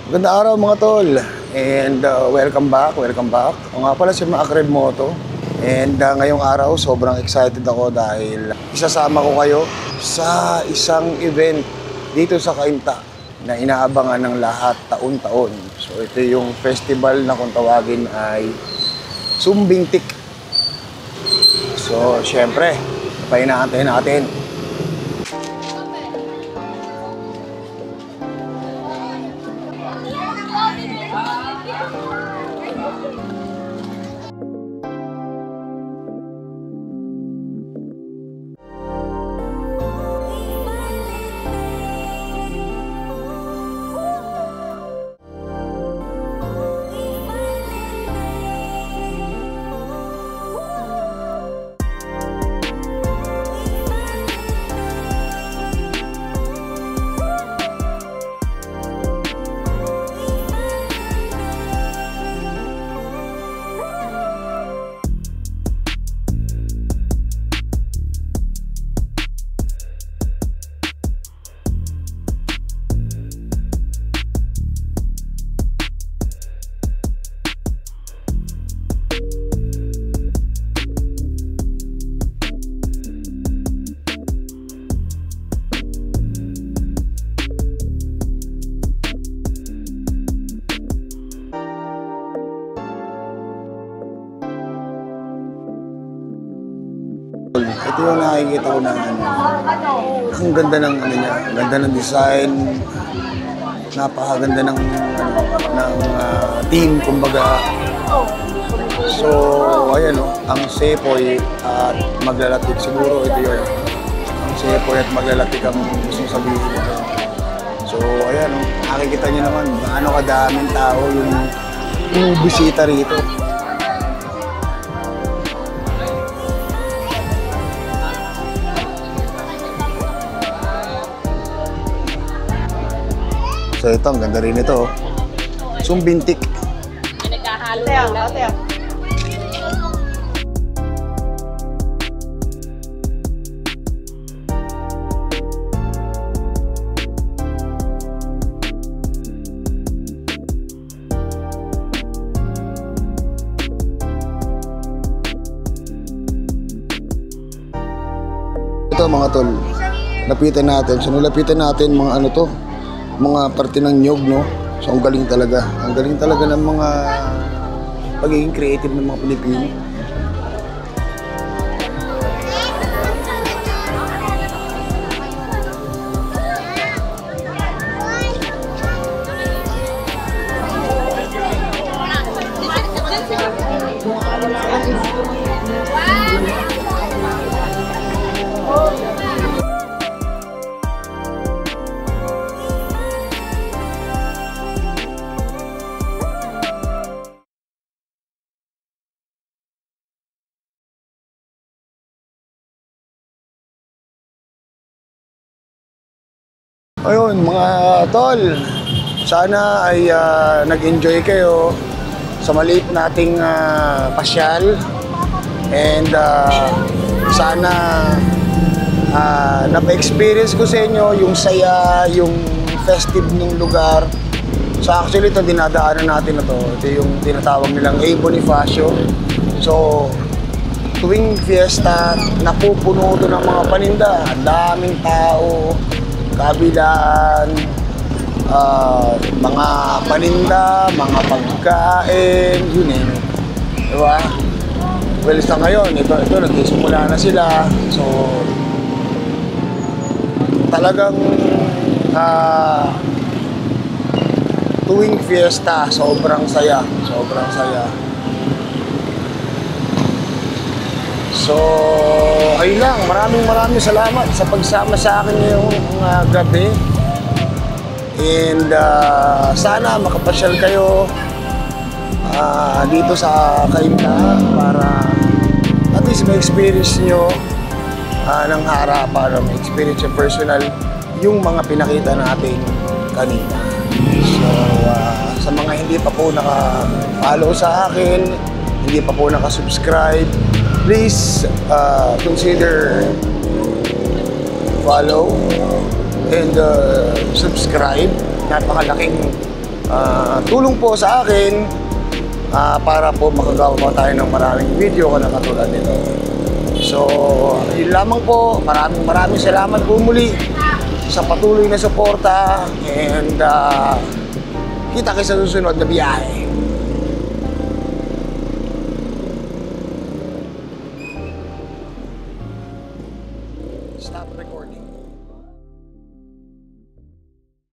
Ganda araw mga tol, and welcome back. Ako nga pala si Macred Moto, and ngayong araw sobrang excited ako dahil isasama ko kayo sa isang event dito sa Cainta na inaabangan ng lahat taon-taon. So ito yung festival na kung tawagin ay Sumbingtik. So syempre, painaantay natin. Ito yung nakikita ko na ang ganda ng niya, ang ganda ng design, napakaganda ng team kumbaga. So ayan ang Sepoy at Maglalatik, siguro ito yun. Ang Sepoy at Maglalatik ang gusto sabihin ito. So ayan nakikita niyo naman gaano kadaming tao yung bisita rito. So ito, ang ganda rin ito. Sumbingtik. Naghahalo lang. Ito mga tol, lapitan natin. So nilapitan natin mga mga parte ng nyog, no? So ang galing talaga. Ang galing talaga ng mga pagiging creative ng mga Pilipino. Ayun mga tol, sana ay nag-enjoy kayo sa maliit nating pasyal, and sana napa-experience ko sa inyo yung saya, yung festive ng lugar. So actually ito dinadaanan natin na to, ito yung tinatawag nilang A. Bonifacio. So tuwing fiesta, napupuno ito ng mga paninda, daming tao, kabilaan, mga paninda, mga pagkain, you name it. Diba? Well, sa ngayon, ito nagsisimula na sila. So, talagang tuwing fiesta, sobrang saya. So, ayun lang. Maraming salamat sa pagsama sa akin ngayong gabi. And sana makapasyal kayo dito sa Cainta para at least ma-experience nyo ng harapan, ma-experience yung personal yung mga pinakita natin kanina. So, sa mga hindi pa po naka-follow sa akin, hindi pa po naka-subscribe, please consider follow and subscribe. Napakalaking tulong po sa akin para po makagawa po tayo ng maraming video na katulad nito. So, yun lamang po. Maraming salamat po muli sa patuloy na suporta and kita kayo sa susunod na biyahe.